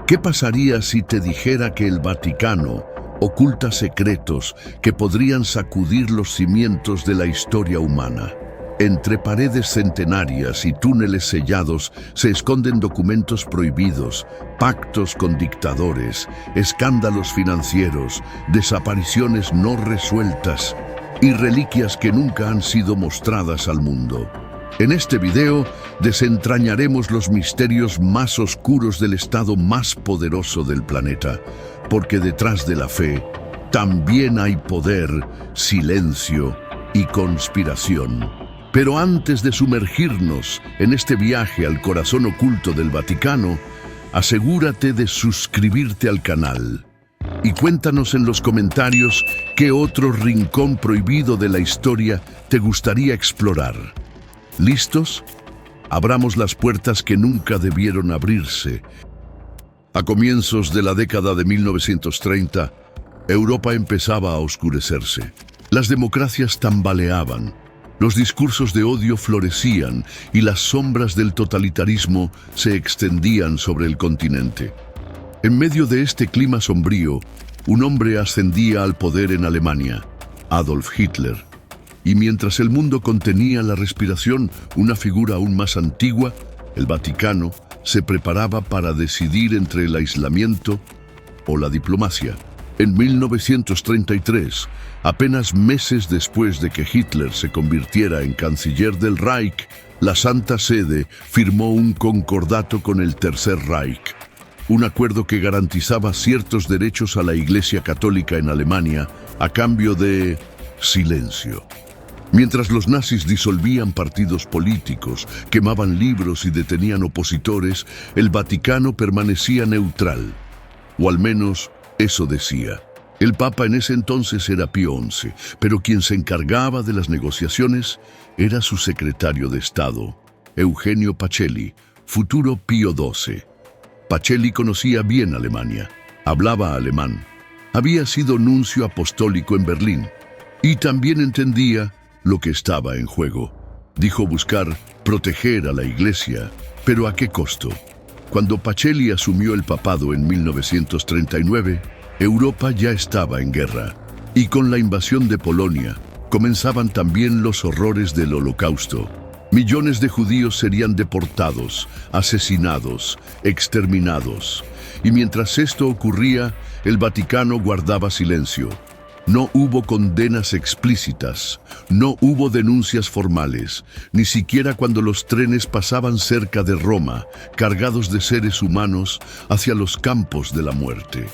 ¿Qué pasaría si te dijera que el Vaticano oculta secretos que podrían sacudir los cimientos de la historia humana? Entre paredes centenarias y túneles sellados se esconden documentos prohibidos, pactos con dictadores, escándalos financieros, desapariciones no resueltas y reliquias que nunca han sido mostradas al mundo. En este video desentrañaremos los misterios más oscuros del estado más poderoso del planeta, porque detrás de la fe también hay poder, silencio y conspiración. Pero antes de sumergirnos en este viaje al corazón oculto del Vaticano, asegúrate de suscribirte al canal y cuéntanos en los comentarios qué otro rincón prohibido de la historia te gustaría explorar. ¿Listos? Abramos las puertas que nunca debieron abrirse. A comienzos de la década de 1930, Europa empezaba a oscurecerse. Las democracias tambaleaban, los discursos de odio florecían y las sombras del totalitarismo se extendían sobre el continente. En medio de este clima sombrío, un hombre ascendía al poder en Alemania, Adolf Hitler. Y mientras el mundo contenía la respiración, una figura aún más antigua, el Vaticano, se preparaba para decidir entre el aislamiento o la diplomacia. En 1933, apenas meses después de que Hitler se convirtiera en canciller del Reich, la Santa Sede firmó un concordato con el Tercer Reich, un acuerdo que garantizaba ciertos derechos a la Iglesia Católica en Alemania a cambio de silencio. Mientras los nazis disolvían partidos políticos, quemaban libros y detenían opositores, el Vaticano permanecía neutral, o al menos eso decía. El Papa en ese entonces era Pío XI, pero quien se encargaba de las negociaciones era su secretario de Estado, Eugenio Pacelli, futuro Pío XII. Pacelli conocía bien Alemania, hablaba alemán, había sido nuncio apostólico en Berlín y también entendía lo que estaba en juego. Dijo buscar proteger a la Iglesia, pero ¿a qué costo? Cuando Pacelli asumió el papado en 1939, Europa ya estaba en guerra, y con la invasión de Polonia comenzaban también los horrores del Holocausto. Millones de judíos serían deportados, asesinados, exterminados, y mientras esto ocurría, el Vaticano guardaba silencio. No hubo condenas explícitas, no hubo denuncias formales, ni siquiera cuando los trenes pasaban cerca de Roma, cargados de seres humanos hacia los campos de la muerte.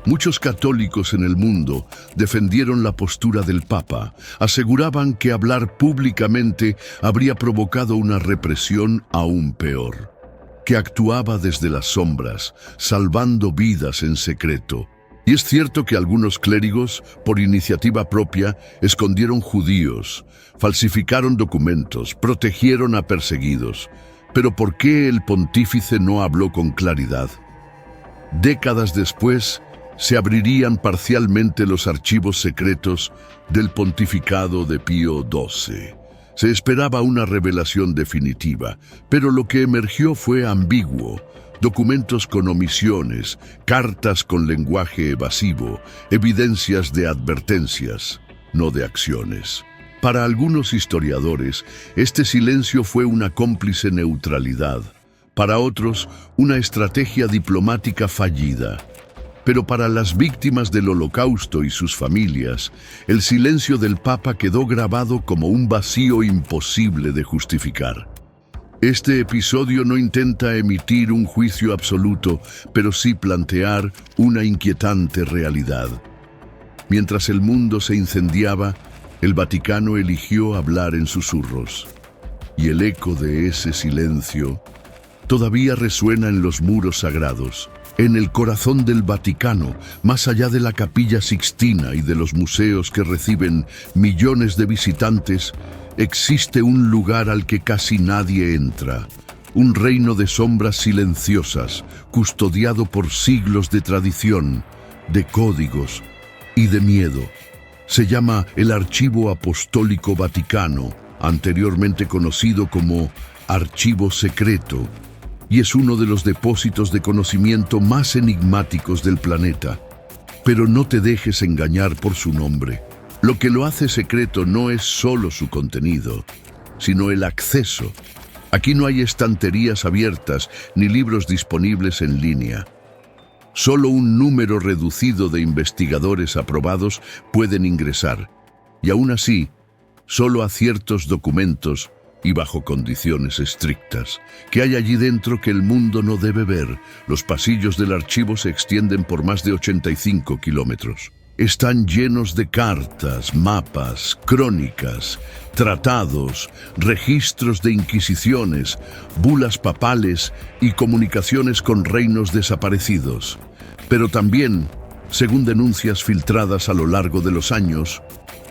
Muchos católicos en el mundo defendieron la postura del Papa, aseguraban que hablar públicamente habría provocado una represión aún peor, que actuaba desde las sombras, salvando vidas en secreto. Y es cierto que algunos clérigos, por iniciativa propia, escondieron judíos, falsificaron documentos, protegieron a perseguidos. Pero ¿por qué el pontífice no habló con claridad? Décadas después, se abrirían parcialmente los archivos secretos del pontificado de Pío XII. Se esperaba una revelación definitiva, pero lo que emergió fue ambiguo. Documentos con omisiones, cartas con lenguaje evasivo, evidencias de advertencias, no de acciones. Para algunos historiadores, este silencio fue una cómplice neutralidad. Para otros, una estrategia diplomática fallida. Pero para las víctimas del Holocausto y sus familias, el silencio del Papa quedó grabado como un vacío imposible de justificar. Este episodio no intenta emitir un juicio absoluto, pero sí plantear una inquietante realidad. Mientras el mundo se incendiaba, el Vaticano eligió hablar en susurros. Y el eco de ese silencio todavía resuena en los muros sagrados, en el corazón del Vaticano, más allá de la Capilla Sixtina y de los museos que reciben millones de visitantes. Existe un lugar al que casi nadie entra, un reino de sombras silenciosas, custodiado por siglos de tradición, de códigos y de miedo. Se llama el Archivo Apostólico Vaticano, anteriormente conocido como Archivo Secreto, y es uno de los depósitos de conocimiento más enigmáticos del planeta. Pero no te dejes engañar por su nombre. Lo que lo hace secreto no es solo su contenido, sino el acceso. Aquí no hay estanterías abiertas ni libros disponibles en línea. Solo un número reducido de investigadores aprobados pueden ingresar, y aún así, solo a ciertos documentos y bajo condiciones estrictas. ¿Qué hay allí dentro que el mundo no debe ver? Los pasillos del archivo se extienden por más de 85 kilómetros. Están llenos de cartas, mapas, crónicas, tratados, registros de inquisiciones, bulas papales y comunicaciones con reinos desaparecidos. Pero también, según denuncias filtradas a lo largo de los años,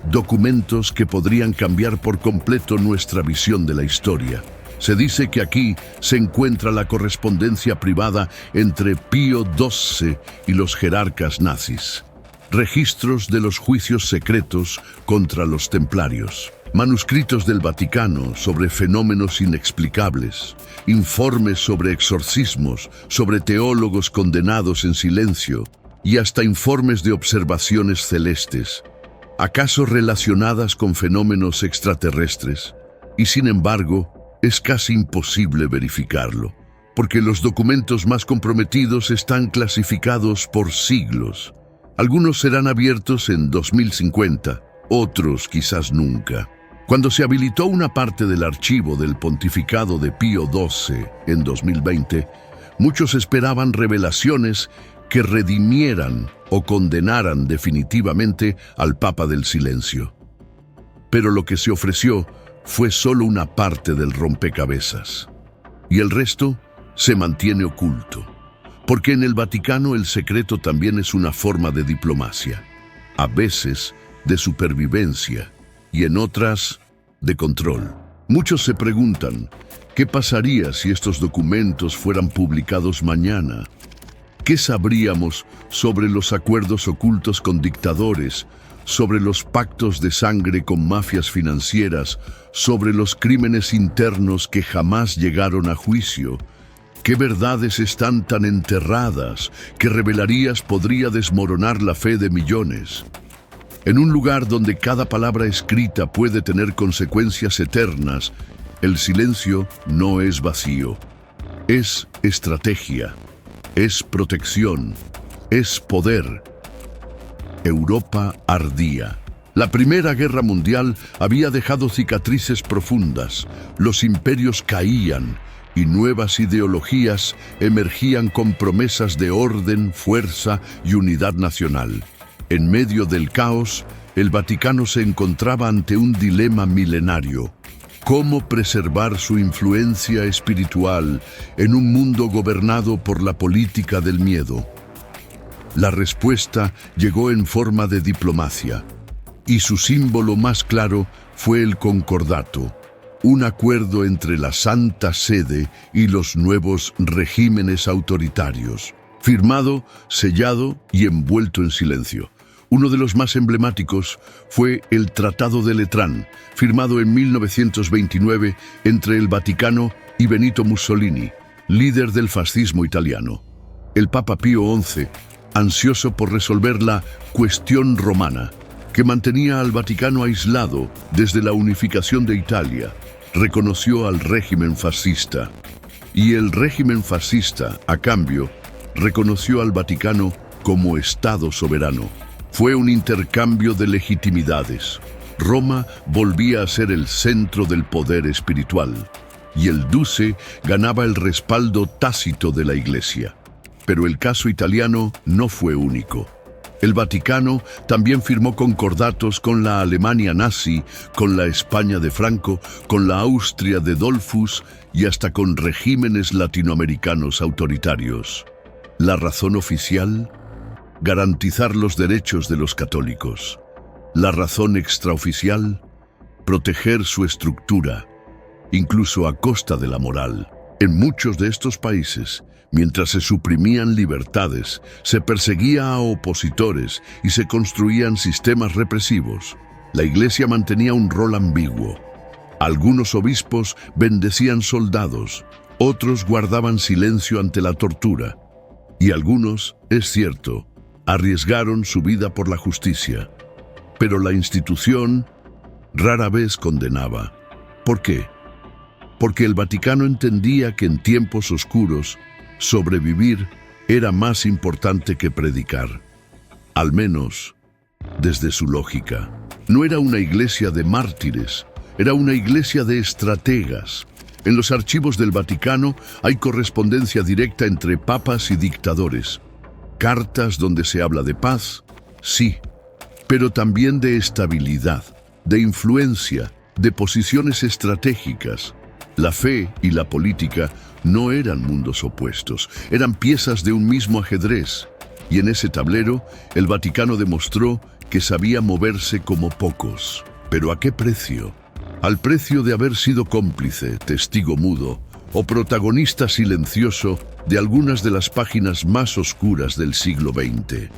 documentos que podrían cambiar por completo nuestra visión de la historia. Se dice que aquí se encuentra la correspondencia privada entre Pío XII y los jerarcas nazis. Registros de los juicios secretos contra los templarios, manuscritos del Vaticano sobre fenómenos inexplicables, informes sobre exorcismos, sobre teólogos condenados en silencio y hasta informes de observaciones celestes, acaso relacionadas con fenómenos extraterrestres. Y sin embargo, es casi imposible verificarlo, porque los documentos más comprometidos están clasificados por siglos. Algunos serán abiertos en 2050, otros quizás nunca. Cuando se habilitó una parte del archivo del pontificado de Pío XII en 2020, muchos esperaban revelaciones que redimieran o condenaran definitivamente al Papa del Silencio. Pero lo que se ofreció fue solo una parte del rompecabezas, y el resto se mantiene oculto. Porque en el Vaticano el secreto también es una forma de diplomacia, a veces de supervivencia y en otras de control. Muchos se preguntan, ¿qué pasaría si estos documentos fueran publicados mañana? ¿Qué sabríamos sobre los acuerdos ocultos con dictadores, sobre los pactos de sangre con mafias financieras, sobre los crímenes internos que jamás llegaron a juicio? ¿Qué verdades están tan enterradas que revelarías podría desmoronar la fe de millones? En un lugar donde cada palabra escrita puede tener consecuencias eternas, el silencio no es vacío. Es estrategia, es protección, es poder. Europa ardía. La Primera Guerra Mundial había dejado cicatrices profundas. Los imperios caían y nuevas ideologías emergían con promesas de orden, fuerza y unidad nacional. En medio del caos, el Vaticano se encontraba ante un dilema milenario: ¿cómo preservar su influencia espiritual en un mundo gobernado por la política del miedo? La respuesta llegó en forma de diplomacia, y su símbolo más claro fue el concordato, un acuerdo entre la Santa Sede y los nuevos regímenes autoritarios, firmado, sellado y envuelto en silencio. Uno de los más emblemáticos fue el Tratado de Letrán, firmado en 1929 entre el Vaticano y Benito Mussolini, líder del fascismo italiano. El Papa Pío XI, ansioso por resolver la cuestión romana, que mantenía al Vaticano aislado desde la unificación de Italia, reconoció al régimen fascista. Y el régimen fascista, a cambio, reconoció al Vaticano como Estado soberano. Fue un intercambio de legitimidades. Roma volvía a ser el centro del poder espiritual, y el Duce ganaba el respaldo tácito de la Iglesia. Pero el caso italiano no fue único. El Vaticano también firmó concordatos con la Alemania nazi, con la España de Franco, con la Austria de Dollfuss y hasta con regímenes latinoamericanos autoritarios. La razón oficial: garantizar los derechos de los católicos. La razón extraoficial: proteger su estructura, incluso a costa de la moral. En muchos de estos países, mientras se suprimían libertades, se perseguía a opositores y se construían sistemas represivos, la Iglesia mantenía un rol ambiguo. Algunos obispos bendecían soldados, Otros guardaban silencio ante la tortura. Y algunos, es cierto, arriesgaron su vida por la justicia. Pero la institución rara vez condenaba. ¿Por qué? Porque el Vaticano entendía que en tiempos oscuros, sobrevivir era más importante que predicar. Al menos, desde su lógica. No era una iglesia de mártires, era una iglesia de estrategas. En los archivos del Vaticano hay correspondencia directa entre papas y dictadores. Cartas donde se habla de paz, sí, pero también de estabilidad, de influencia, de posiciones estratégicas. La fe y la política no eran mundos opuestos, eran piezas de un mismo ajedrez. Y en ese tablero, el Vaticano demostró que sabía moverse como pocos. ¿Pero a qué precio? Al precio de haber sido cómplice, testigo mudo o protagonista silencioso de algunas de las páginas más oscuras del siglo XX.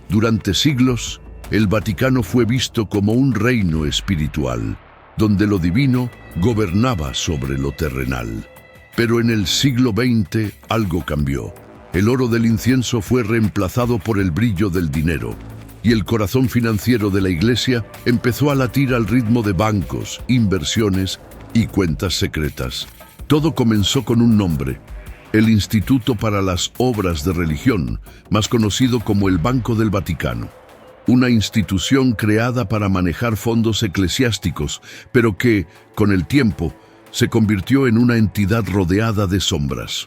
Durante siglos, el Vaticano fue visto como un reino espiritual, donde lo divino gobernaba sobre lo terrenal. Pero en el siglo XX algo cambió. El oro del incienso fue reemplazado por el brillo del dinero, y el corazón financiero de la Iglesia empezó a latir al ritmo de bancos, inversiones y cuentas secretas. Todo comenzó con un nombre: el Instituto para las Obras de Religión, más conocido como el Banco del Vaticano. Una institución creada para manejar fondos eclesiásticos, pero que, con el tiempo, se convirtió en una entidad rodeada de sombras.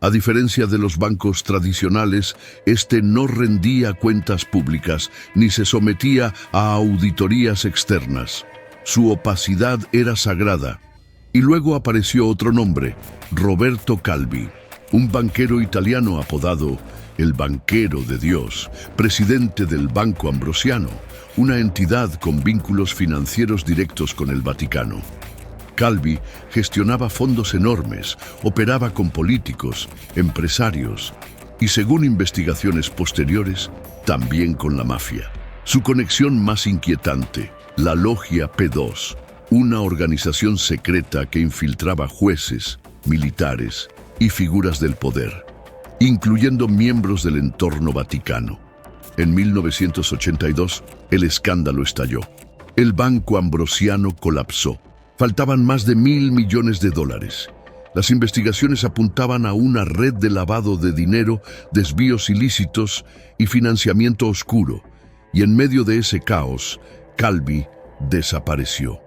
A diferencia de los bancos tradicionales, este no rendía cuentas públicas ni se sometía a auditorías externas. Su opacidad era sagrada. Y luego apareció otro nombre: Roberto Calvi, un banquero italiano apodado el Banquero de Dios, presidente del Banco Ambrosiano, una entidad con vínculos financieros directos con el Vaticano. Calvi gestionaba fondos enormes, operaba con políticos, empresarios y, según investigaciones posteriores, también con la mafia. Su conexión más inquietante: la Logia P2, una organización secreta que infiltraba jueces, militares y figuras del poder, incluyendo miembros del entorno vaticano. En 1982, el escándalo estalló. El Banco Ambrosiano colapsó. Faltaban más de $1.000 millones. Las investigaciones apuntaban a una red de lavado de dinero, desvíos ilícitos y financiamiento oscuro. Y en medio de ese caos, Calvi desapareció.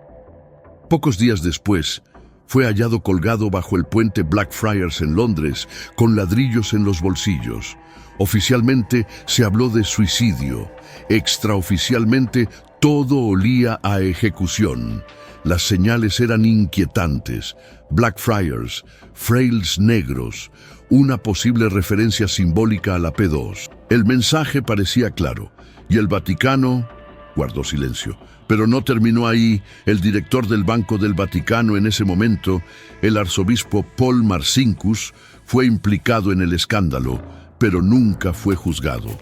Pocos días después, fue hallado colgado bajo el puente Blackfriars en Londres, con ladrillos en los bolsillos. Oficialmente se habló de suicidio. Extraoficialmente, todo olía a ejecución. Las señales eran inquietantes: Blackfriars, frailes negros, una posible referencia simbólica a la P2. El mensaje parecía claro, y el Vaticano guardó silencio. Pero no terminó ahí. El director del Banco del Vaticano en ese momento, el arzobispo Paul Marcinkus, fue implicado en el escándalo, pero nunca fue juzgado.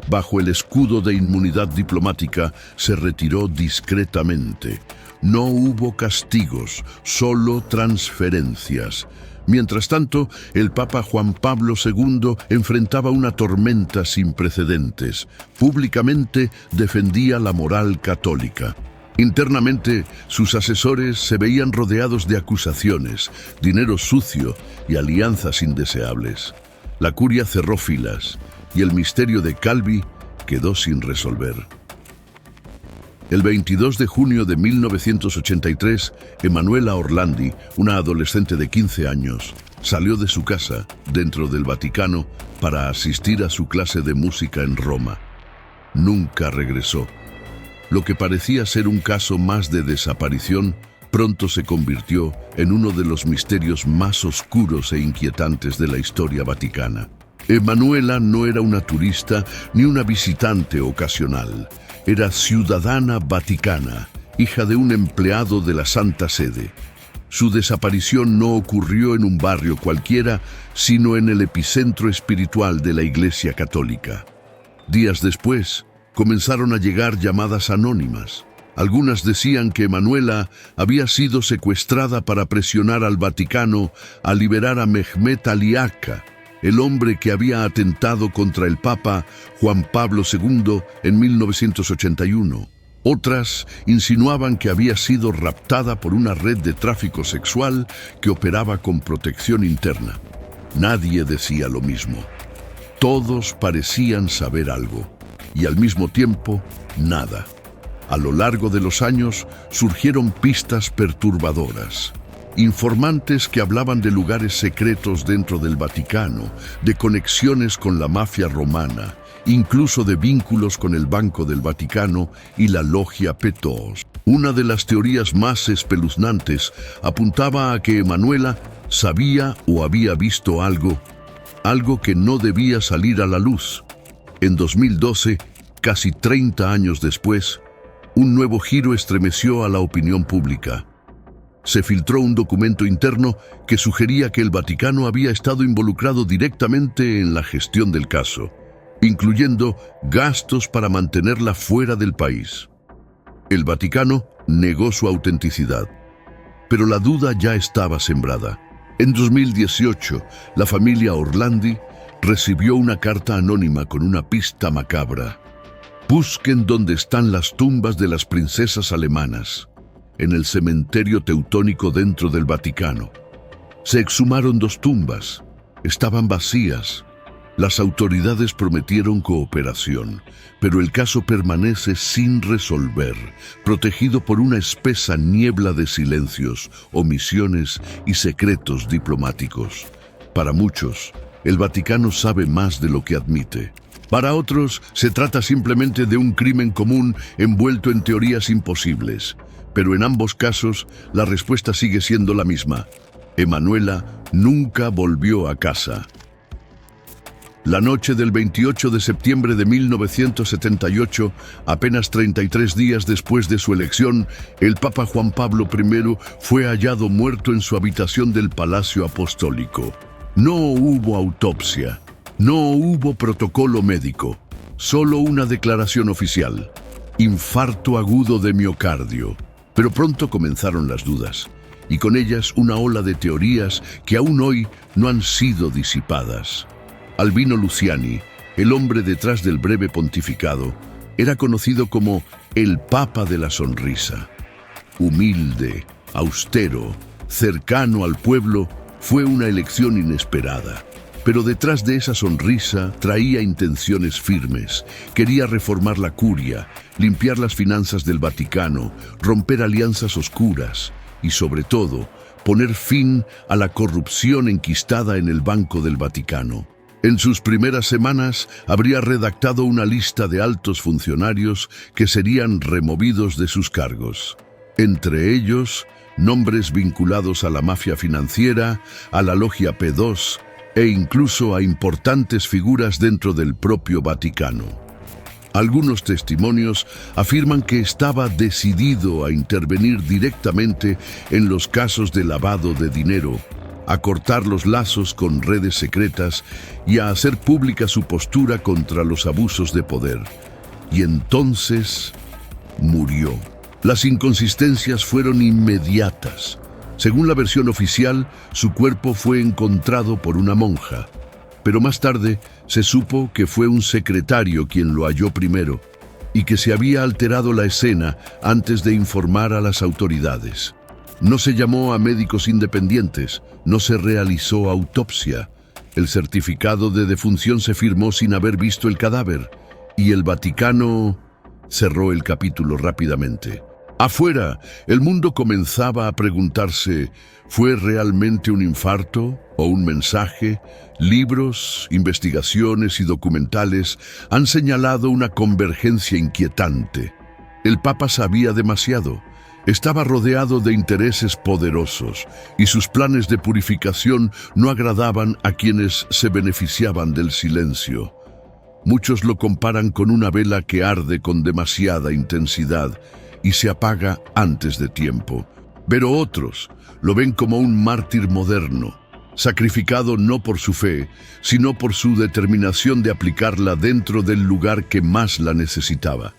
Bajo el escudo de inmunidad diplomática, se retiró discretamente. No hubo castigos, solo transferencias. Mientras tanto, el Papa Juan Pablo II enfrentaba una tormenta sin precedentes. Públicamente defendía la moral católica. Internamente, sus asesores se veían rodeados de acusaciones, dinero sucio y alianzas indeseables. La curia cerró filas y el misterio de Calvi quedó sin resolver. El 22 de junio de 1983, Emanuela Orlandi, una adolescente de 15 años, salió de su casa, dentro del Vaticano, para asistir a su clase de música en Roma. Nunca regresó. Lo que parecía ser un caso más de desaparición, pronto se convirtió en uno de los misterios más oscuros e inquietantes de la historia vaticana. Emanuela no era una turista ni una visitante ocasional. Era ciudadana vaticana, hija de un empleado de la Santa Sede. Su desaparición no ocurrió en un barrio cualquiera, sino en el epicentro espiritual de la Iglesia Católica. Días después, comenzaron a llegar llamadas anónimas. Algunas decían que Emanuela había sido secuestrada para presionar al Vaticano a liberar a Mehmet Ali Agca, el hombre que había atentado contra el Papa Juan Pablo II en 1981. Otras insinuaban que había sido raptada por una red de tráfico sexual que operaba con protección interna. Nadie decía lo mismo. Todos parecían saber algo, y al mismo tiempo, nada. A lo largo de los años surgieron pistas perturbadoras. Informantes que hablaban de lugares secretos dentro del Vaticano, de conexiones con la mafia romana, incluso de vínculos con el Banco del Vaticano y la Logia P2. Una de las teorías más espeluznantes apuntaba a que Emanuela sabía o había visto algo que no debía salir a la luz. En 2012, casi 30 años después, un nuevo giro estremeció a la opinión pública. Se filtró un documento interno que sugería que el Vaticano había estado involucrado directamente en la gestión del caso, incluyendo gastos para mantenerla fuera del país. El Vaticano negó su autenticidad, pero la duda ya estaba sembrada. En 2018, la familia Orlandi recibió una carta anónima con una pista macabra. Busquen dónde están las tumbas de las princesas alemanas, en el cementerio teutónico dentro del Vaticano. Se exhumaron 2 tumbas, estaban vacías. Las autoridades prometieron cooperación, pero el caso permanece sin resolver, protegido por una espesa niebla de silencios, omisiones y secretos diplomáticos. Para muchos, el Vaticano sabe más de lo que admite. Para otros, se trata simplemente de un crimen común envuelto en teorías imposibles. Pero en ambos casos, la respuesta sigue siendo la misma. Emanuela nunca volvió a casa. La noche del 28 de septiembre de 1978, apenas 33 días después de su elección, el Papa Juan Pablo I fue hallado muerto en su habitación del Palacio Apostólico. No hubo autopsia. No hubo protocolo médico, solo una declaración oficial: infarto agudo de miocardio. Pero pronto comenzaron las dudas, y con ellas una ola de teorías que aún hoy no han sido disipadas. Albino Luciani, el hombre detrás del breve pontificado, era conocido como el Papa de la Sonrisa. Humilde, austero, cercano al pueblo, fue una elección inesperada. Pero detrás de esa sonrisa traía intenciones firmes. Quería reformar la curia, limpiar las finanzas del Vaticano, romper alianzas oscuras y, sobre todo, poner fin a la corrupción enquistada en el Banco del Vaticano. En sus primeras semanas habría redactado una lista de altos funcionarios que serían removidos de sus cargos. Entre ellos, nombres vinculados a la mafia financiera, a la Logia P2, e incluso a importantes figuras dentro del propio Vaticano. Algunos testimonios afirman que estaba decidido a intervenir directamente en los casos de lavado de dinero, a cortar los lazos con redes secretas y a hacer pública su postura contra los abusos de poder. Y entonces murió. Las inconsistencias fueron inmediatas. Según la versión oficial, su cuerpo fue encontrado por una monja, pero más tarde se supo que fue un secretario quien lo halló primero y que se había alterado la escena antes de informar a las autoridades. No se llamó a médicos independientes, no se realizó autopsia. El certificado de defunción se firmó sin haber visto el cadáver y el Vaticano cerró el capítulo rápidamente. Afuera, el mundo comenzaba a preguntarse, ¿fue realmente un infarto o un mensaje? Libros, investigaciones y documentales han señalado una convergencia inquietante. El Papa sabía demasiado. Estaba rodeado de intereses poderosos y sus planes de purificación no agradaban a quienes se beneficiaban del silencio. Muchos lo comparan con una vela que arde con demasiada intensidad y se apaga antes de tiempo. Pero otros lo ven como un mártir moderno, sacrificado no por su fe, sino por su determinación de aplicarla dentro del lugar que más la necesitaba.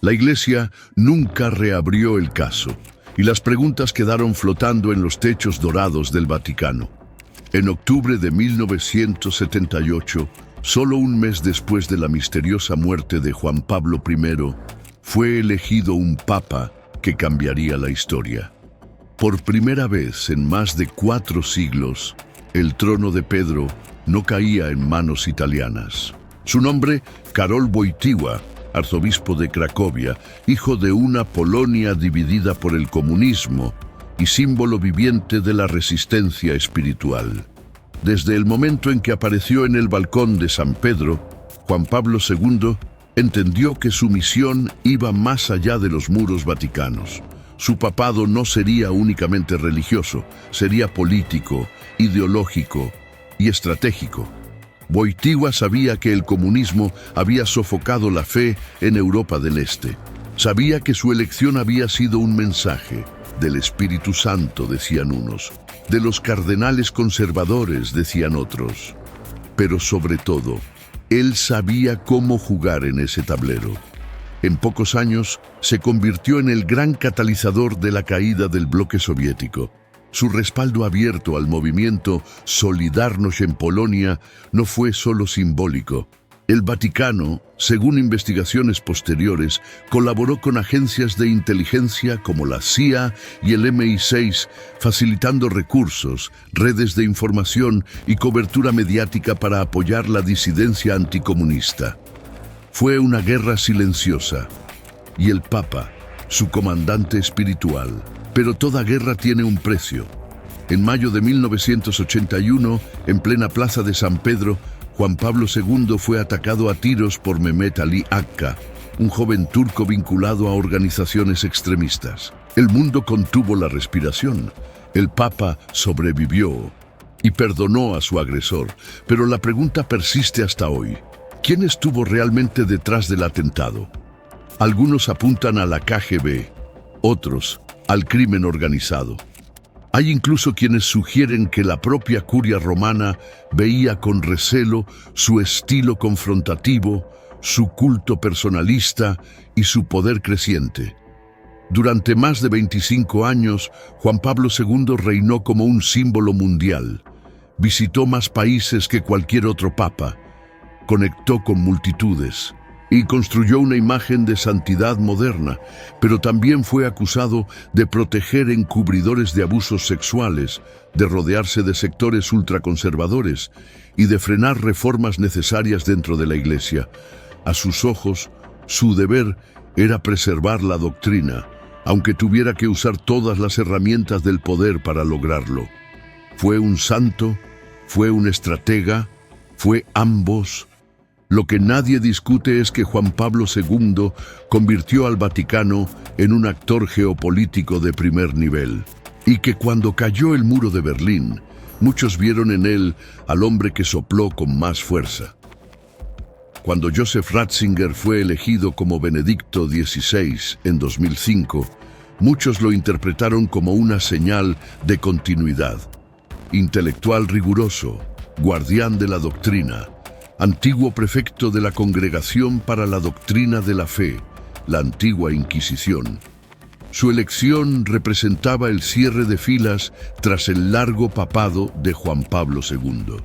La Iglesia nunca reabrió el caso, y las preguntas quedaron flotando en los techos dorados del Vaticano. En octubre de 1978, solo un mes después de la misteriosa muerte de Juan Pablo I, fue elegido un papa que cambiaría la historia. Por primera vez en más de 4 siglos, el trono de Pedro no caía en manos italianas. Su nombre, Karol Wojtyła, arzobispo de Cracovia, hijo de una Polonia dividida por el comunismo y símbolo viviente de la resistencia espiritual. Desde el momento en que apareció en el balcón de San Pedro, Juan Pablo II entendió que su misión iba más allá de los muros vaticanos. Su papado no sería únicamente religioso, sería político, ideológico y estratégico. Wojtyła sabía que el comunismo había sofocado la fe en Europa del Este. Sabía que su elección había sido un mensaje del Espíritu Santo, decían unos, de los cardenales conservadores, decían otros. Pero sobre todo, él sabía cómo jugar en ese tablero. En pocos años, se convirtió en el gran catalizador de la caída del bloque soviético. Su respaldo abierto al movimiento Solidarność en Polonia no fue solo simbólico. El Vaticano, según investigaciones posteriores, colaboró con agencias de inteligencia como la CIA y el MI6, facilitando recursos, redes de información y cobertura mediática para apoyar la disidencia anticomunista. Fue una guerra silenciosa, y el Papa, su comandante espiritual. Pero toda guerra tiene un precio. En mayo de 1981, en plena plaza de San Pedro, Juan Pablo II fue atacado a tiros por Mehmet Ali Akka, un joven turco vinculado a organizaciones extremistas. El mundo contuvo la respiración. El Papa sobrevivió y perdonó a su agresor, pero la pregunta persiste hasta hoy. ¿Quién estuvo realmente detrás del atentado? Algunos apuntan a la KGB, otros al crimen organizado. Hay incluso quienes sugieren que la propia curia romana veía con recelo su estilo confrontativo, su culto personalista y su poder creciente. Durante más de 25 años, Juan Pablo II reinó como un símbolo mundial. Visitó más países que cualquier otro papa, conectó con multitudes y construyó una imagen de santidad moderna, pero también fue acusado de proteger encubridores de abusos sexuales, de rodearse de sectores ultraconservadores y de frenar reformas necesarias dentro de la Iglesia. A sus ojos, su deber era preservar la doctrina, aunque tuviera que usar todas las herramientas del poder para lograrlo. Fue un santo, fue un estratega, fue ambos. Lo que nadie discute es que Juan Pablo II convirtió al Vaticano en un actor geopolítico de primer nivel, y que cuando cayó el muro de Berlín, muchos vieron en él al hombre que sopló con más fuerza. Cuando Joseph Ratzinger fue elegido como Benedicto XVI en 2005, muchos lo interpretaron como una señal de continuidad. Intelectual riguroso, guardián de la doctrina, antiguo prefecto de la Congregación para la Doctrina de la Fe, la antigua Inquisición. Su elección representaba el cierre de filas tras el largo papado de Juan Pablo II.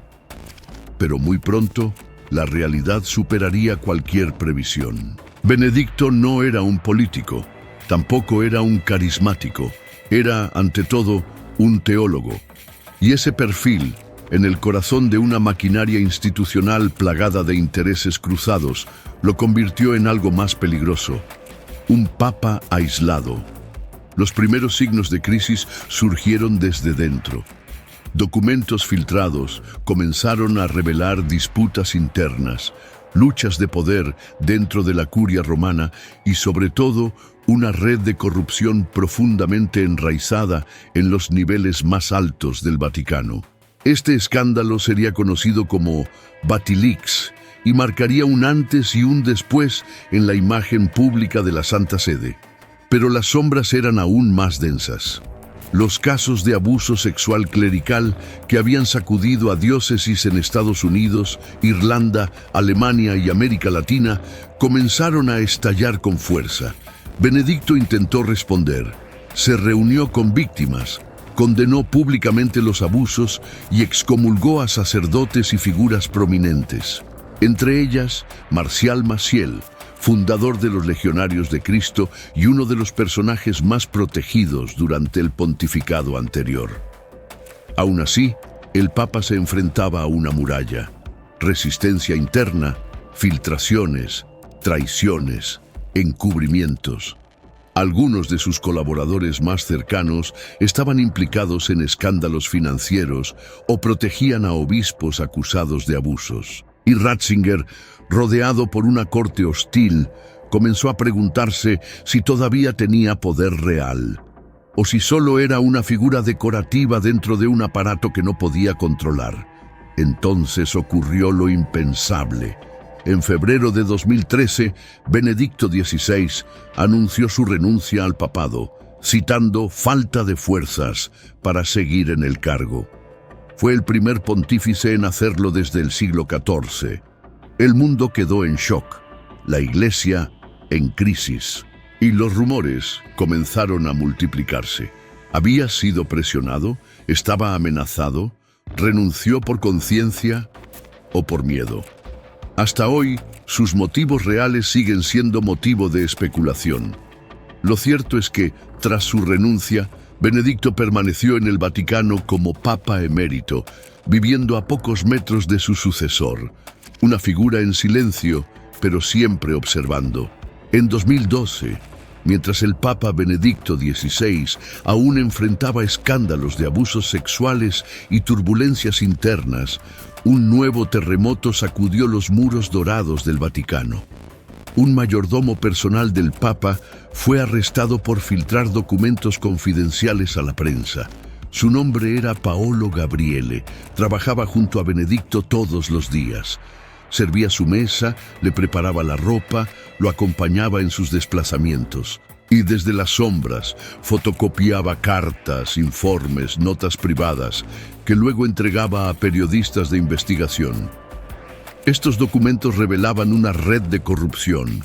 Pero muy pronto, la realidad superaría cualquier previsión. Benedicto no era un político, tampoco era un carismático, era, ante todo, un teólogo. Y ese perfil, en el corazón de una maquinaria institucional plagada de intereses cruzados, lo convirtió en algo más peligroso: un papa aislado. Los primeros signos de crisis surgieron desde dentro. Documentos filtrados comenzaron a revelar disputas internas, luchas de poder dentro de la curia romana y, sobre todo, una red de corrupción profundamente enraizada en los niveles más altos del Vaticano. Este escándalo sería conocido como Vatilix y marcaría un antes y un después en la imagen pública de la Santa Sede. Pero las sombras eran aún más densas. Los casos de abuso sexual clerical que habían sacudido a diócesis en Estados Unidos, Irlanda, Alemania y América Latina comenzaron a estallar con fuerza. Benedicto intentó responder, se reunió con víctimas, condenó públicamente los abusos y excomulgó a sacerdotes y figuras prominentes. Entre ellas, Marcial Maciel, fundador de los Legionarios de Cristo y uno de los personajes más protegidos durante el pontificado anterior. Aún así, el Papa se enfrentaba a una muralla: resistencia interna, filtraciones, traiciones, encubrimientos. Algunos de sus colaboradores más cercanos estaban implicados en escándalos financieros o protegían a obispos acusados de abusos. Y Ratzinger, rodeado por una corte hostil, comenzó a preguntarse si todavía tenía poder real, o si solo era una figura decorativa dentro de un aparato que no podía controlar. Entonces ocurrió lo impensable. En febrero de 2013, Benedicto XVI anunció su renuncia al papado, citando falta de fuerzas para seguir en el cargo. Fue el primer pontífice en hacerlo desde el siglo XIV. El mundo quedó en shock, la Iglesia en crisis, y los rumores comenzaron a multiplicarse. ¿Había sido presionado? ¿Estaba amenazado? ¿Renunció por conciencia o por miedo? Hasta hoy, sus motivos reales siguen siendo motivo de especulación. Lo cierto es que, tras su renuncia, Benedicto permaneció en el Vaticano como Papa emérito, viviendo a pocos metros de su sucesor, una figura en silencio, pero siempre observando. En 2012, mientras el Papa Benedicto XVI aún enfrentaba escándalos de abusos sexuales y turbulencias internas, un nuevo terremoto sacudió los muros dorados del Vaticano. Un mayordomo personal del Papa fue arrestado por filtrar documentos confidenciales a la prensa. Su nombre era Paolo Gabriele. Trabajaba junto a Benedicto todos los días. Servía su mesa, le preparaba la ropa, lo acompañaba en sus desplazamientos. Y desde las sombras fotocopiaba cartas, informes, notas privadas, que luego entregaba a periodistas de investigación. Estos documentos revelaban una red de corrupción,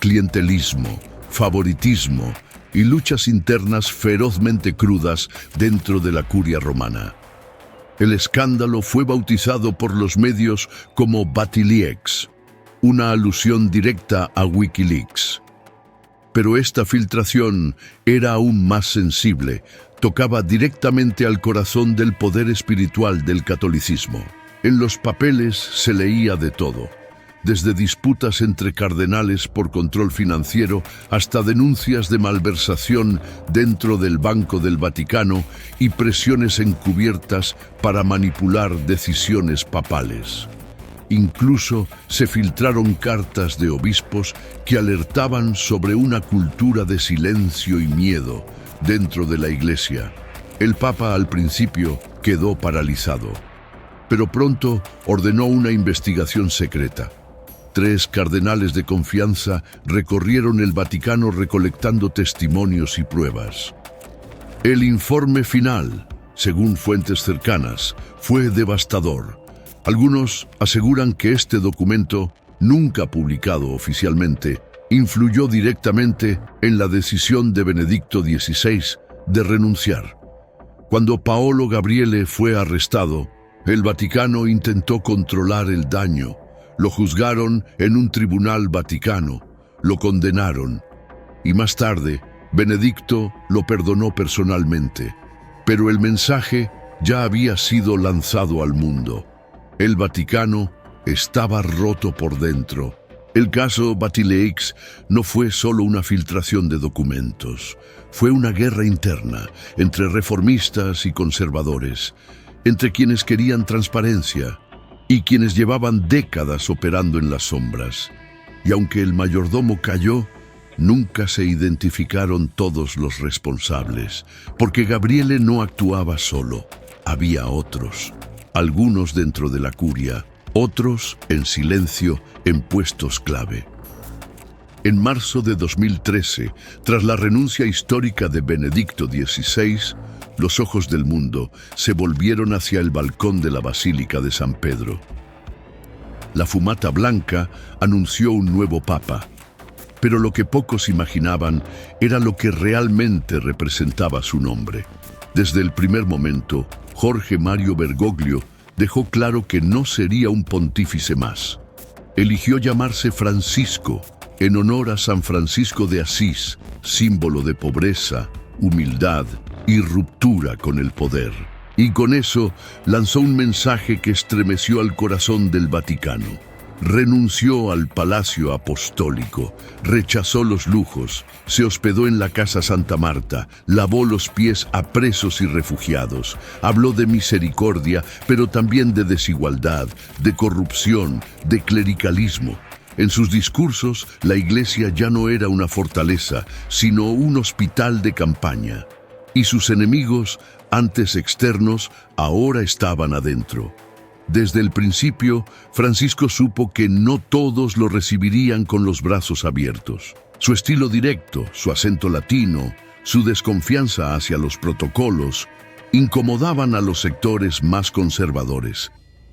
clientelismo, favoritismo y luchas internas ferozmente crudas dentro de la curia romana. El escándalo fue bautizado por los medios como Batileaks, una alusión directa a Wikileaks. Pero esta filtración era aún más sensible, tocaba directamente al corazón del poder espiritual del catolicismo. En los papeles se leía de todo, desde disputas entre cardenales por control financiero hasta denuncias de malversación dentro del Banco del Vaticano y presiones encubiertas para manipular decisiones papales. Incluso se filtraron cartas de obispos que alertaban sobre una cultura de silencio y miedo dentro de la Iglesia. El Papa al principio quedó paralizado, pero pronto ordenó una investigación secreta. 3 cardenales de confianza recorrieron el Vaticano recolectando testimonios y pruebas. El informe final, según fuentes cercanas, fue devastador. Algunos aseguran que este documento, nunca publicado oficialmente, influyó directamente en la decisión de Benedicto XVI de renunciar. Cuando Paolo Gabriele fue arrestado, el Vaticano intentó controlar el daño. Lo juzgaron en un tribunal vaticano, lo condenaron, y más tarde, Benedicto lo perdonó personalmente. Pero el mensaje ya había sido lanzado al mundo. El Vaticano estaba roto por dentro. El caso Batileaks no fue solo una filtración de documentos, fue una guerra interna entre reformistas y conservadores, entre quienes querían transparencia y quienes llevaban décadas operando en las sombras. Y aunque el mayordomo cayó, nunca se identificaron todos los responsables, porque Gabriele no actuaba solo, había otros, algunos dentro de la curia, otros en silencio en puestos clave. En marzo de 2013, tras la renuncia histórica de Benedicto XVI, los ojos del mundo se volvieron hacia el balcón de la Basílica de San Pedro. La fumata blanca anunció un nuevo papa, pero lo que pocos imaginaban era lo que realmente representaba su nombre. Desde el primer momento, Jorge Mario Bergoglio dejó claro que no sería un pontífice más. Eligió llamarse Francisco, en honor a San Francisco de Asís, símbolo de pobreza, humildad y ruptura con el poder. Y con eso lanzó un mensaje que estremeció al corazón del Vaticano. Renunció al Palacio Apostólico, rechazó los lujos, se hospedó en la Casa Santa Marta, lavó los pies a presos y refugiados, habló de misericordia, pero también de desigualdad, de corrupción, de clericalismo. En sus discursos, la Iglesia ya no era una fortaleza, sino un hospital de campaña. Y sus enemigos, antes externos, ahora estaban adentro. Desde el principio, Francisco supo que no todos lo recibirían con los brazos abiertos. Su estilo directo, su acento latino, su desconfianza hacia los protocolos, incomodaban a los sectores más conservadores.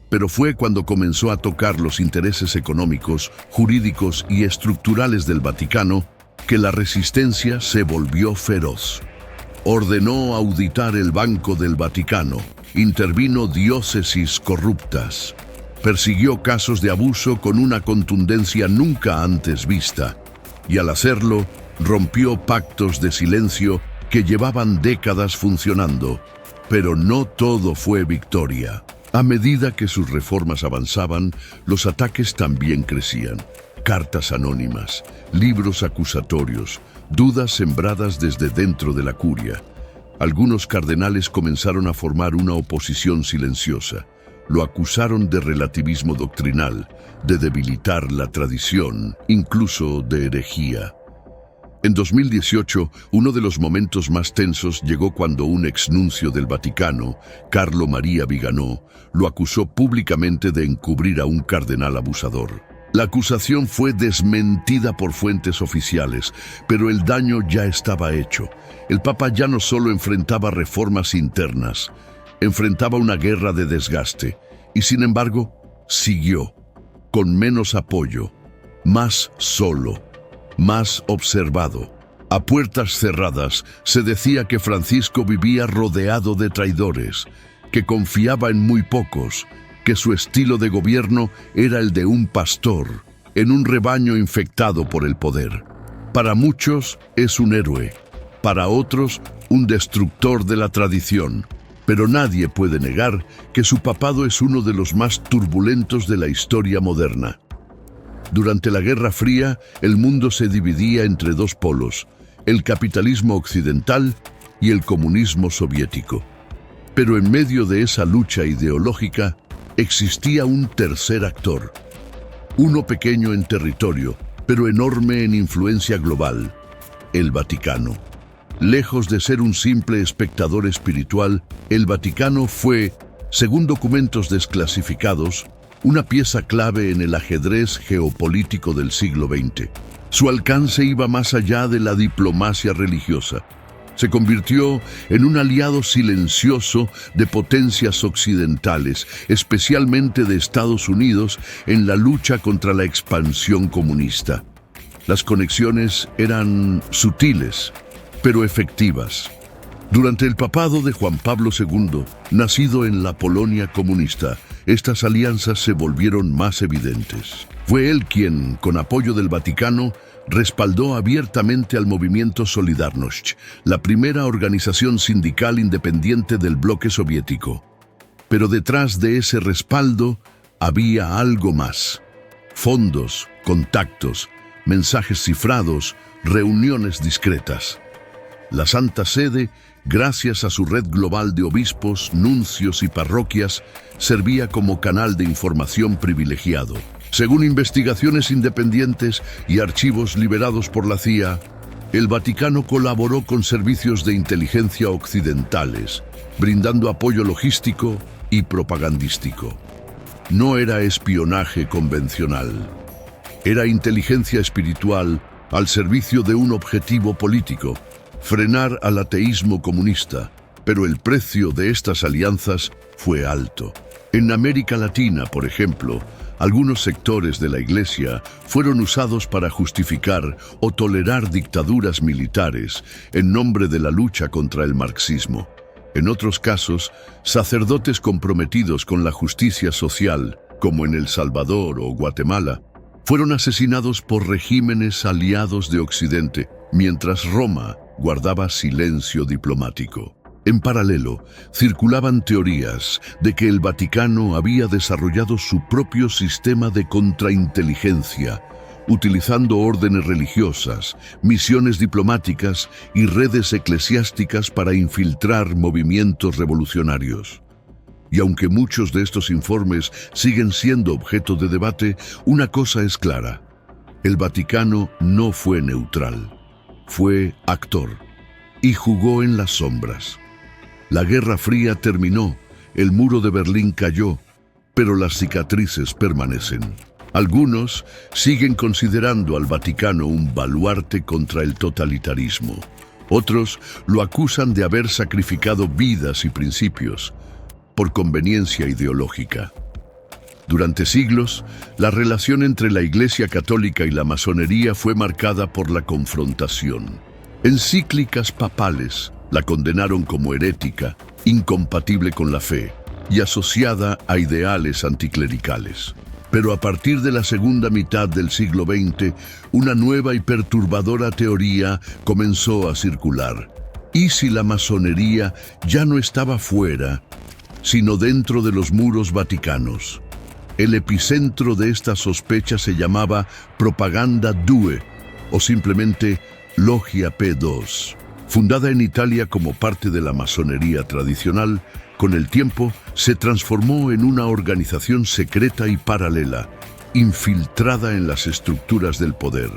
Pero fue cuando comenzó a tocar los intereses económicos, jurídicos y estructurales del Vaticano que la resistencia se volvió feroz. Ordenó auditar el Banco del Vaticano, intervino diócesis corruptas, persiguió casos de abuso con una contundencia nunca antes vista, y al hacerlo, rompió pactos de silencio que llevaban décadas funcionando. Pero no todo fue victoria. A medida que sus reformas avanzaban, los ataques también crecían. Cartas anónimas, libros acusatorios, dudas sembradas desde dentro de la curia. Algunos cardenales comenzaron a formar una oposición silenciosa. Lo acusaron de relativismo doctrinal, de debilitar la tradición, incluso de herejía. En 2018, uno de los momentos más tensos llegó cuando un exnuncio del Vaticano, Carlo María Viganò, lo acusó públicamente de encubrir a un cardenal abusador. La acusación fue desmentida por fuentes oficiales, pero el daño ya estaba hecho. El Papa ya no solo enfrentaba reformas internas, enfrentaba una guerra de desgaste, y sin embargo, siguió, con menos apoyo, más solo, más observado. A puertas cerradas se decía que Francisco vivía rodeado de traidores, que confiaba en muy pocos, que su estilo de gobierno era el de un pastor, en un rebaño infectado por el poder. Para muchos es un héroe, para otros un destructor de la tradición, pero nadie puede negar que su papado es uno de los más turbulentos de la historia moderna. Durante la Guerra Fría, el mundo se dividía entre dos polos, el capitalismo occidental y el comunismo soviético. Pero en medio de esa lucha ideológica, existía un tercer actor, uno pequeño en territorio, pero enorme en influencia global, el Vaticano. Lejos de ser un simple espectador espiritual, el Vaticano fue, según documentos desclasificados, una pieza clave en el ajedrez geopolítico del siglo XX. Su alcance iba más allá de la diplomacia religiosa. Se convirtió en un aliado silencioso de potencias occidentales, especialmente de Estados Unidos, en la lucha contra la expansión comunista. Las conexiones eran sutiles, pero efectivas. Durante el papado de Juan Pablo II, nacido en la Polonia comunista, estas alianzas se volvieron más evidentes. Fue él quien, con apoyo del Vaticano, respaldó abiertamente al movimiento Solidarność, la primera organización sindical independiente del bloque soviético. Pero detrás de ese respaldo había algo más. Fondos, contactos, mensajes cifrados, reuniones discretas. La Santa Sede, gracias a su red global de obispos, nuncios y parroquias, servía como canal de información privilegiado. Según investigaciones independientes y archivos liberados por la CIA, el Vaticano colaboró con servicios de inteligencia occidentales, brindando apoyo logístico y propagandístico. No era espionaje convencional, era inteligencia espiritual al servicio de un objetivo político: frenar al ateísmo comunista, pero el precio de estas alianzas fue alto. En América Latina, por ejemplo, algunos sectores de la Iglesia fueron usados para justificar o tolerar dictaduras militares en nombre de la lucha contra el marxismo. En otros casos, sacerdotes comprometidos con la justicia social, como en El Salvador o Guatemala, fueron asesinados por regímenes aliados de Occidente, mientras Roma guardaba silencio diplomático. En paralelo, circulaban teorías de que el Vaticano había desarrollado su propio sistema de contrainteligencia, utilizando órdenes religiosas, misiones diplomáticas y redes eclesiásticas para infiltrar movimientos revolucionarios. Y aunque muchos de estos informes siguen siendo objeto de debate, una cosa es clara: el Vaticano no fue neutral, fue actor y jugó en las sombras. La Guerra Fría terminó, el muro de Berlín cayó, pero las cicatrices permanecen. Algunos siguen considerando al Vaticano un baluarte contra el totalitarismo. Otros lo acusan de haber sacrificado vidas y principios por conveniencia ideológica. Durante siglos, la relación entre la Iglesia Católica y la masonería fue marcada por la confrontación. Encíclicas papales la condenaron como herética, incompatible con la fe y asociada a ideales anticlericales. Pero a partir de la segunda mitad del siglo XX, una nueva y perturbadora teoría comenzó a circular. ¿Y si la masonería ya no estaba fuera, sino dentro de los muros vaticanos? El epicentro de esta sospecha se llamaba Propaganda Due, o simplemente Logia P2. Fundada en Italia como parte de la masonería tradicional, con el tiempo se transformó en una organización secreta y paralela, infiltrada en las estructuras del poder.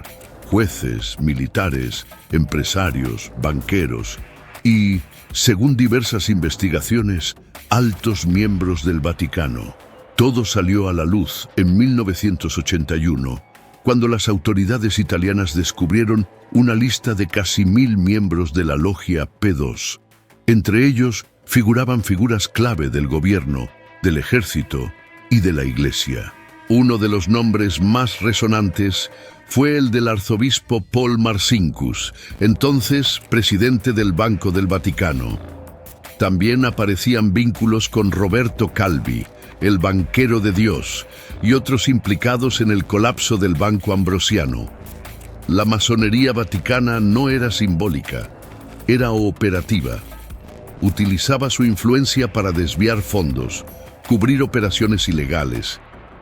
Jueces, militares, empresarios, banqueros y, según diversas investigaciones, altos miembros del Vaticano. Todo salió a la luz en 1981, cuando las autoridades italianas descubrieron una lista de casi 1000 miembros de la Logia P2. Entre ellos figuraban figuras clave del gobierno, del ejército y de la Iglesia. Uno de los nombres más resonantes fue el del arzobispo Paul Marcinkus, entonces presidente del Banco del Vaticano. También aparecían vínculos con Roberto Calvi, el banquero de Dios, y otros implicados en el colapso del Banco Ambrosiano. La masonería vaticana no era simbólica, era operativa. Utilizaba su influencia para desviar fondos, cubrir operaciones ilegales,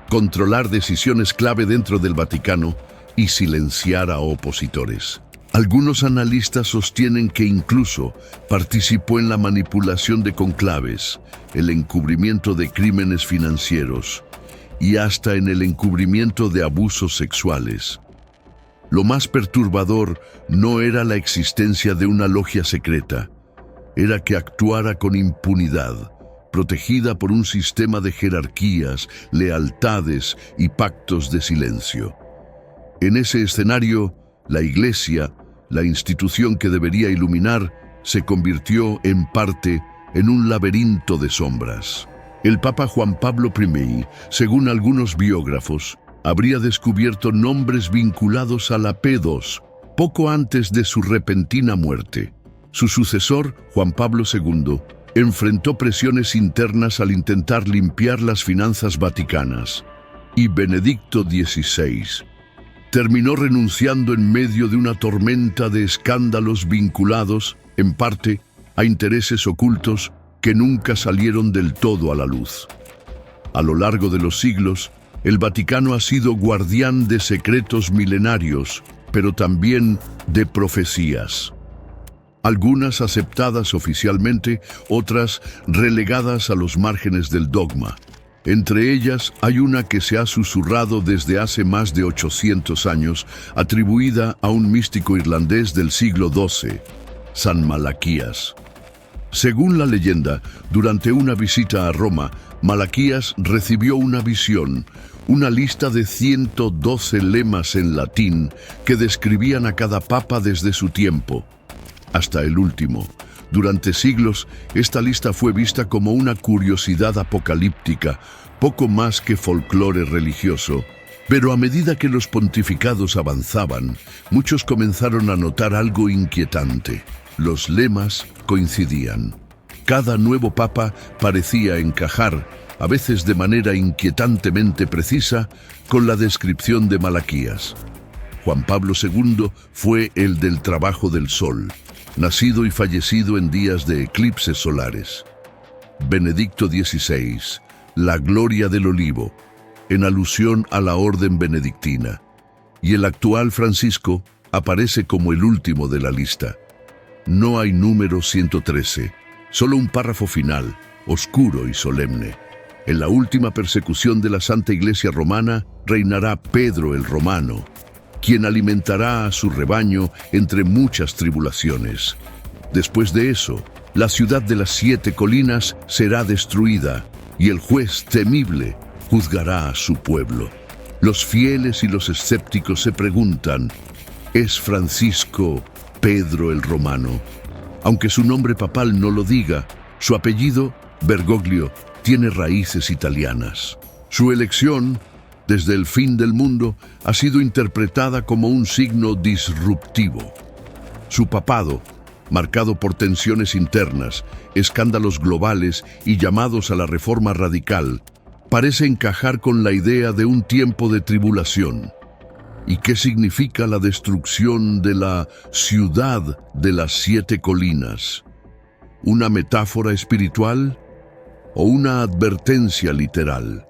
controlar decisiones clave dentro del Vaticano y silenciar a opositores. Algunos analistas sostienen que incluso participó en la manipulación de conclaves, el encubrimiento de crímenes financieros y hasta en el encubrimiento de abusos sexuales. Lo más perturbador no era la existencia de una logia secreta, era que actuara con impunidad, protegida por un sistema de jerarquías, lealtades y pactos de silencio. En ese escenario, la Iglesia, la institución que debería iluminar, se convirtió en parte en un laberinto de sombras. El Papa Juan Pablo I, según algunos biógrafos, habría descubierto nombres vinculados a la P2 poco antes de su repentina muerte. Su sucesor, Juan Pablo II, enfrentó presiones internas al intentar limpiar las finanzas vaticanas, y Benedicto XVI terminó renunciando en medio de una tormenta de escándalos vinculados, en parte, a intereses ocultos que nunca salieron del todo a la luz. A lo largo de los siglos, el Vaticano ha sido guardián de secretos milenarios, pero también de profecías. Algunas aceptadas oficialmente, otras relegadas a los márgenes del dogma. Entre ellas hay una que se ha susurrado desde hace más de 800 años, atribuida a un místico irlandés del siglo XII, San Malaquías. Según la leyenda, durante una visita a Roma, Malaquías recibió una visión, una lista de 112 lemas en latín que describían a cada papa desde su tiempo hasta el último, Durante siglos, esta lista fue vista como una curiosidad apocalíptica, poco más que folclore religioso. Pero a medida que los pontificados avanzaban, muchos comenzaron a notar algo inquietante. Los lemas coincidían. Cada nuevo papa parecía encajar, a veces de manera inquietantemente precisa, con la descripción de Malaquías. Juan Pablo II fue el del trabajo del sol, nacido y fallecido en días de eclipses solares. Benedicto XVI, la gloria del olivo, en alusión a la orden benedictina. Y el actual Francisco aparece como el último de la lista. No hay número 113, solo un párrafo final, oscuro y solemne. En la última persecución de la Santa Iglesia Romana reinará Pedro el Romano, quien alimentará a su rebaño entre muchas tribulaciones. Después de eso, la ciudad de las 7 colinas será destruida y el juez temible juzgará a su pueblo. Los fieles y los escépticos se preguntan, ¿es Francisco Pedro el Romano? Aunque su nombre papal no lo diga, su apellido, Bergoglio, tiene raíces italianas. Su elección, desde el fin del mundo, ha sido interpretada como un signo disruptivo. Su papado, marcado por tensiones internas, escándalos globales y llamados a la reforma radical, parece encajar con la idea de un tiempo de tribulación. ¿Y qué significa la destrucción de la ciudad de las 7 colinas? ¿Una metáfora espiritual o una advertencia literal?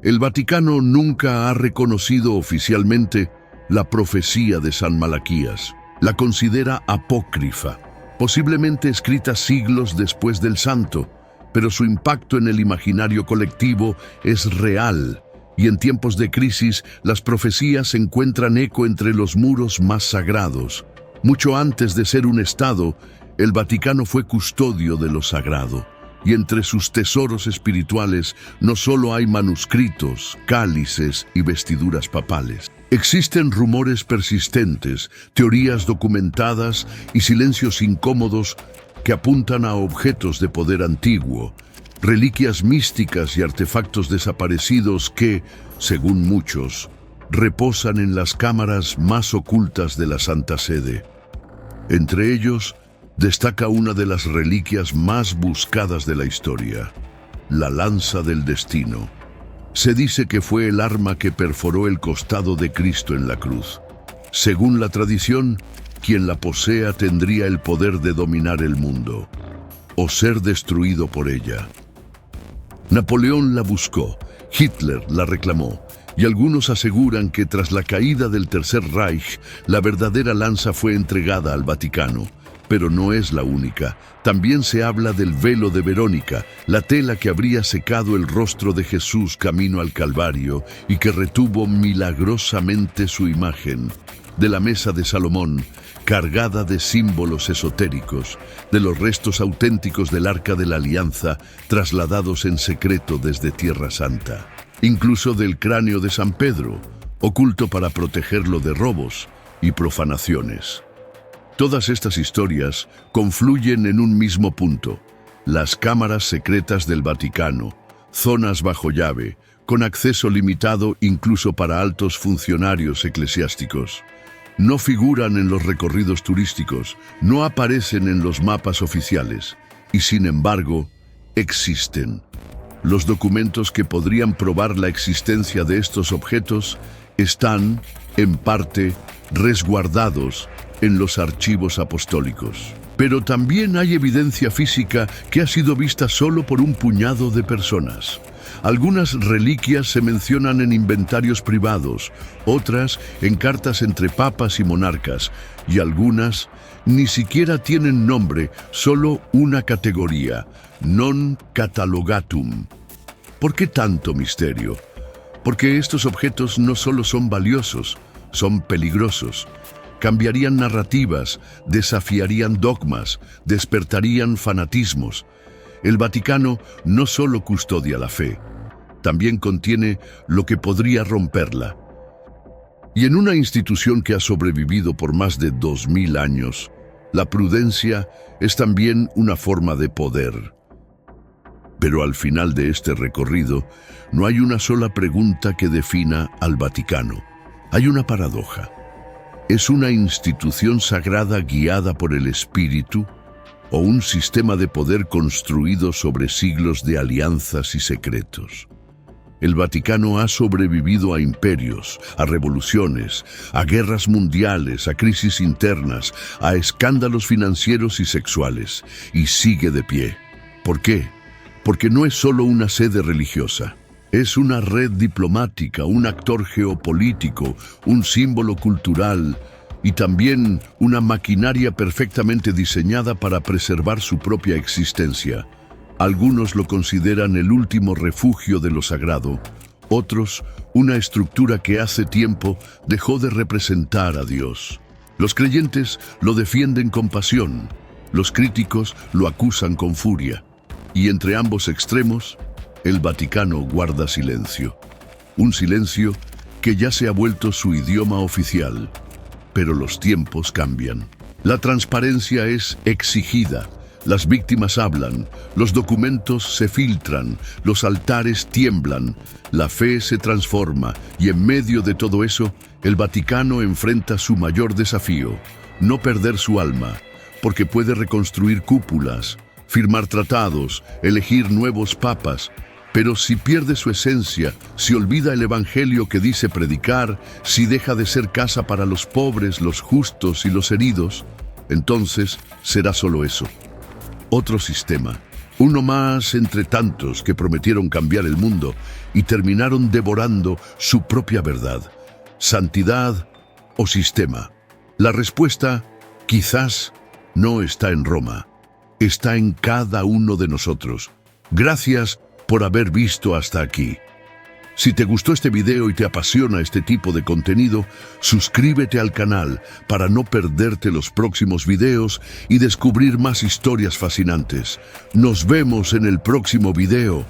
El Vaticano nunca ha reconocido oficialmente la profecía de San Malaquías. La considera apócrifa, posiblemente escrita siglos después del santo, pero su impacto en el imaginario colectivo es real, y en tiempos de crisis las profecías encuentran eco entre los muros más sagrados. Mucho antes de ser un estado, el Vaticano fue custodio de lo sagrado, y entre sus tesoros espirituales no solo hay manuscritos, cálices y vestiduras papales. Existen rumores persistentes, teorías documentadas y silencios incómodos que apuntan a objetos de poder antiguo, reliquias místicas y artefactos desaparecidos que, según muchos, reposan en las cámaras más ocultas de la Santa Sede. Entre ellos, destaca una de las reliquias más buscadas de la historia, la lanza del destino. Se dice que fue el arma que perforó el costado de Cristo en la cruz. Según la tradición, quien la posea tendría el poder de dominar el mundo, o ser destruido por ella. Napoleón la buscó, Hitler la reclamó, y algunos aseguran que tras la caída del Tercer Reich, la verdadera lanza fue entregada al Vaticano. Pero no es la única. También se habla del velo de Verónica, la tela que habría secado el rostro de Jesús camino al Calvario y que retuvo milagrosamente su imagen, de la mesa de Salomón, cargada de símbolos esotéricos, de los restos auténticos del Arca de la Alianza, trasladados en secreto desde Tierra Santa, incluso del cráneo de San Pedro, oculto para protegerlo de robos y profanaciones. Todas estas historias confluyen en un mismo punto: las cámaras secretas del Vaticano, zonas bajo llave, con acceso limitado incluso para altos funcionarios eclesiásticos. No figuran en los recorridos turísticos, no aparecen en los mapas oficiales, y sin embargo, existen. Los documentos que podrían probar la existencia de estos objetos están, en parte, resguardados en los archivos apostólicos. Pero también hay evidencia física que ha sido vista solo por un puñado de personas. Algunas reliquias se mencionan en inventarios privados, otras en cartas entre papas y monarcas, y algunas ni siquiera tienen nombre, solo una categoría, non catalogatum. ¿Por qué tanto misterio? Porque estos objetos no solo son valiosos, son peligrosos. Cambiarían narrativas, desafiarían dogmas, despertarían fanatismos. El Vaticano no solo custodia la fe, también contiene lo que podría romperla. Y en una institución que ha sobrevivido por más de 2000 años, La prudencia es también una forma de poder. Pero al final de este recorrido, no hay una sola pregunta que defina al Vaticano. Hay una paradoja. ¿Es una institución sagrada guiada por el Espíritu o un sistema de poder construido sobre siglos de alianzas y secretos? El Vaticano ha sobrevivido a imperios, a revoluciones, a guerras mundiales, a crisis internas, a escándalos financieros y sexuales, y sigue de pie. ¿Por qué? Porque no es solo una sede religiosa. Es una red diplomática, un actor geopolítico, un símbolo cultural y también una maquinaria perfectamente diseñada para preservar su propia existencia. Algunos lo consideran el último refugio de lo sagrado, otros una estructura que hace tiempo dejó de representar a Dios. Los creyentes lo defienden con pasión, los críticos lo acusan con furia, y entre ambos extremos, el Vaticano guarda silencio. Un silencio que ya se ha vuelto su idioma oficial. Pero los tiempos cambian. La transparencia es exigida. Las víctimas hablan, los documentos se filtran, los altares tiemblan, la fe se transforma y en medio de todo eso, el Vaticano enfrenta su mayor desafío, no perder su alma, porque puede reconstruir cúpulas, firmar tratados, elegir nuevos papas, pero si pierde su esencia, si olvida el evangelio que dice predicar, si deja de ser casa para los pobres, los justos y los heridos, entonces será solo eso. Otro sistema, uno más entre tantos que prometieron cambiar el mundo y terminaron devorando su propia verdad. ¿Santidad o sistema? La respuesta, quizás, no está en Roma. Está en cada uno de nosotros. Gracias por haber visto hasta aquí. Si te gustó este video y te apasiona este tipo de contenido, suscríbete al canal para no perderte los próximos videos y descubrir más historias fascinantes. Nos vemos en el próximo video.